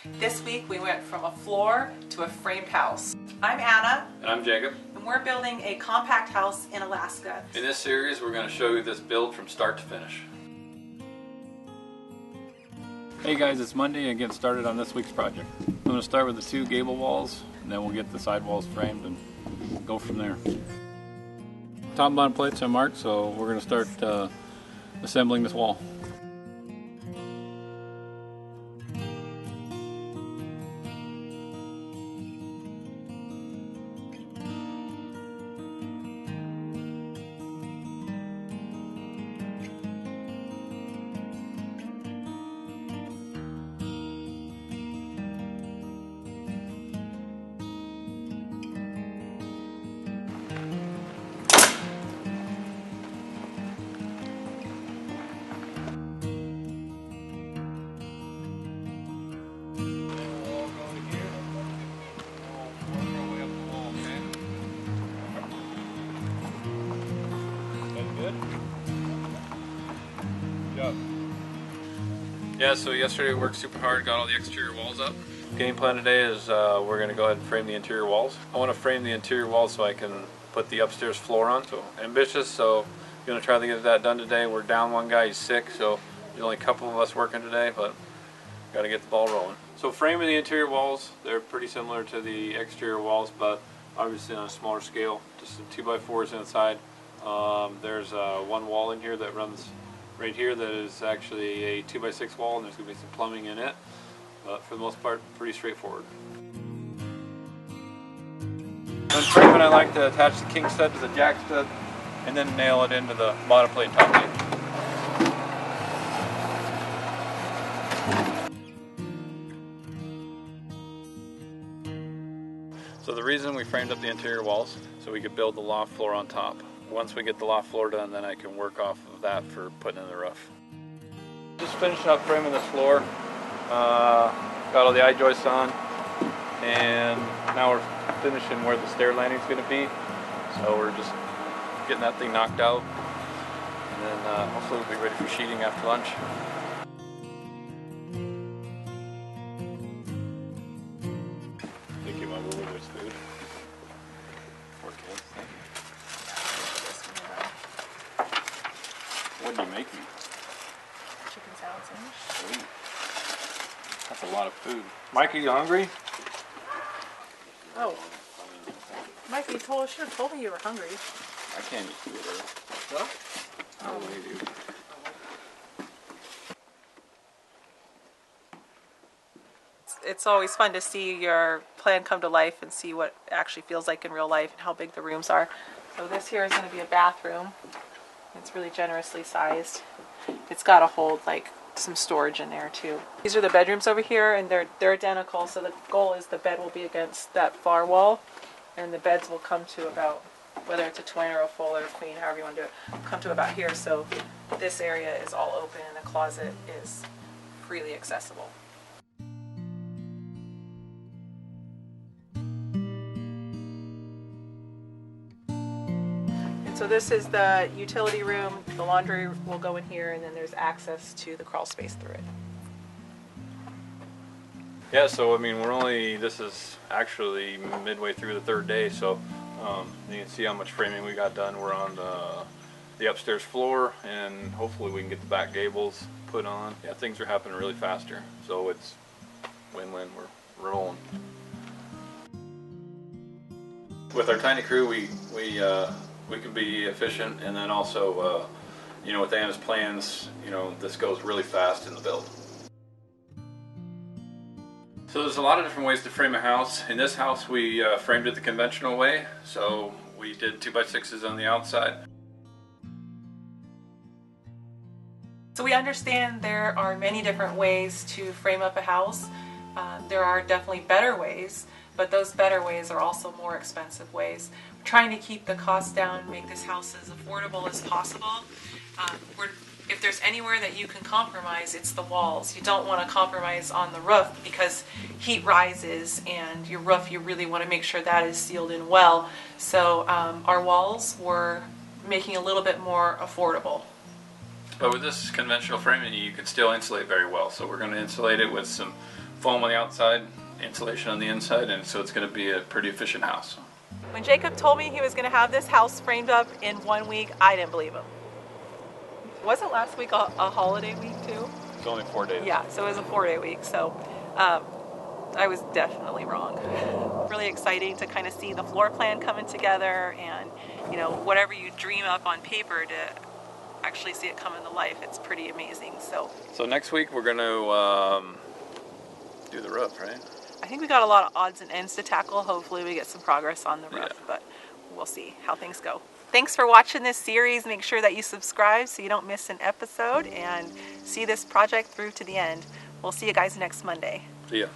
This week we went from a floor to a framed house. I'm Anna. And I'm Jacob. And we're building a compact house in Alaska. In this series we're going to show you this build from start to finish. Hey guys, it's Monday and getting started on this week's project. I'm going to start with the 2 gable walls and then we'll get the side walls framed and go from there. Top and bottom plates are marked, so we're going to start assembling this wall. Yeah, so yesterday we worked super hard, got all the exterior walls up. Game plan today is we're going to go ahead and frame the interior walls. I want to frame the interior walls so I can put the upstairs floor on. So ambitious, so going to try to get that done today. We're down one guy, he's sick, so there's only a couple of us working today, but got to get the ball rolling. So framing the interior walls, they're pretty similar to the exterior walls, but obviously on a smaller scale. Just some 2x4s inside. There's one wall in here that runs right here that is actually a 2x6 wall, and there's going to be some plumbing in it, but for the most part pretty straightforward. When framing, I like to attach the king stud to the jack stud and then nail it into the bottom plate and top plate. So the reason we framed up the interior walls so we could build the loft floor on top. Once we get the loft floor done, then I can work off of that for putting in the roof. Just finishing up framing this floor. Got all the I-joists on, and now we're finishing where the stair landing is going to be. So we're just getting that thing knocked out, and then hopefully we'll be ready for sheeting after lunch. Thank you, my little boy's food. What did you make me? Chicken salad sandwich. Sweet. That's a lot of food. Mike, are you hungry? Oh. Mike, you should have told me you were hungry. I can't eat food. What? Oh, you do. It's always fun to see your plan come to life and see what it actually feels like in real life and how big the rooms are. So this here is going to be a bathroom. It's really generously sized. It's got to hold like some storage in there too. These are the bedrooms over here, and they're identical. So the goal is the bed will be against that far wall, and the beds will come to about, whether it's a twin or a full or a queen, however you want to do it, come to about here. So this area is all open, and the closet is freely accessible. So this is the utility room, the laundry will go in here, and then there's access to the crawl space through it. Yeah, so I mean, this is actually midway through the 3rd day, so you can see how much framing we got done. We're on the upstairs floor, and hopefully we can get the back gables put on. Yeah, things are happening really faster, so it's win-win, we're rolling. With our tiny crew, we can be efficient, and then also, you know, with Anna's plans, you know, this goes really fast in the build. So there's a lot of different ways to frame a house. In this house, we framed it the conventional way. So we did 2x6s on the outside. So we understand there are many different ways to frame up a house. There are definitely better ways, but those better ways are also more expensive ways. We're trying to keep the cost down, make this house as affordable as possible. If there's anywhere that you can compromise, it's the walls. You don't want to compromise on the roof because heat rises, and your roof, you really want to make sure that is sealed in well. So our walls were making a little bit more affordable. But with this conventional framing, you can still insulate very well. So we're going to insulate it with some foam on the outside, insulation on the inside, and so it's going to be a pretty efficient house. When Jacob told me he was going to have this house framed up in 1 week, I didn't believe him. Wasn't last week a holiday week too? It's only 4 days. Yeah, so it was a 4-day week. So I was definitely wrong. Really exciting to kind of see the floor plan coming together, and you know, whatever you dream up on paper to actually see it come into life, it's pretty amazing. So next week we're going to do the roof, right? I think we got a lot of odds and ends to tackle. Hopefully we get some progress on the roof, but we'll see how things go. Thanks for watching this series. Make sure that you subscribe so you don't miss an episode, and see this project through to the end. We'll see you guys next Monday. See ya.